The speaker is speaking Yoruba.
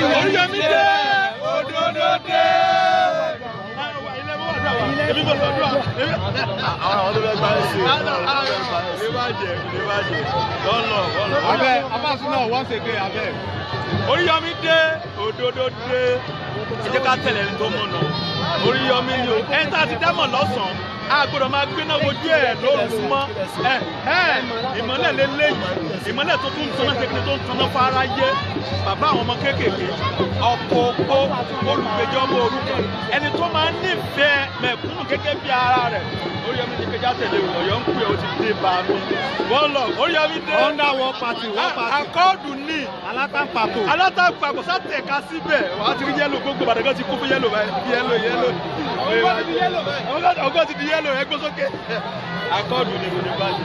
Oríyọmí dé òdodo dé. Èmi bọ̀ sọ́dọ̀ àwọn tó fẹ́ gbáyé sí i. Ilé bàjẹ́ lọ́nà. Abẹ́ Abásúná once again abẹ́. Oríyọmí dé òdodo dé. Ẹ jẹ́ ká tẹ̀lé ẹni tó mọ̀ náà. Oríyọmí ni o. Ẹni tá a ti dámọ̀ lọ́sàn-án. A gbọ́dọ̀ máa gbéná wojú ẹ̀ lóru mọ́. Ìmọ́lẹ̀ lélẹ́yìí. Ìmọ́lẹ̀ tó tún tanná kékeré tó ń tanná fáráyé. Bàbá àwọn ọmọ kéékèèké. Ọkọ̀ opó olùgbèjọ́ ọmọ òrukàn. Ẹni tó máa ń nífẹ̀ẹ́ mẹ̀kúnnù gẹ́gẹ́ bí ara rẹ̀. Oríyọmí ti kẹjá tẹ̀lé Ọ̀yọ́ ń pè ó ti dé bá mi. Wọ́n lọ Oríyọmí dé. Under one party. Akọ́ọ̀dù ní. Alátagbàkọ̀ sátẹ̀ka síbẹ̀. Wàá ti rí yẹ́lò gbogbo Ìbàdàn ti kú fún yẹ́lò báyìí. Yẹ́lò. Ọgọ́ ti di yẹ́lò ẹgbẹ́ sókè. Akọ́ọ̀dù ní ìbòjú báyìí.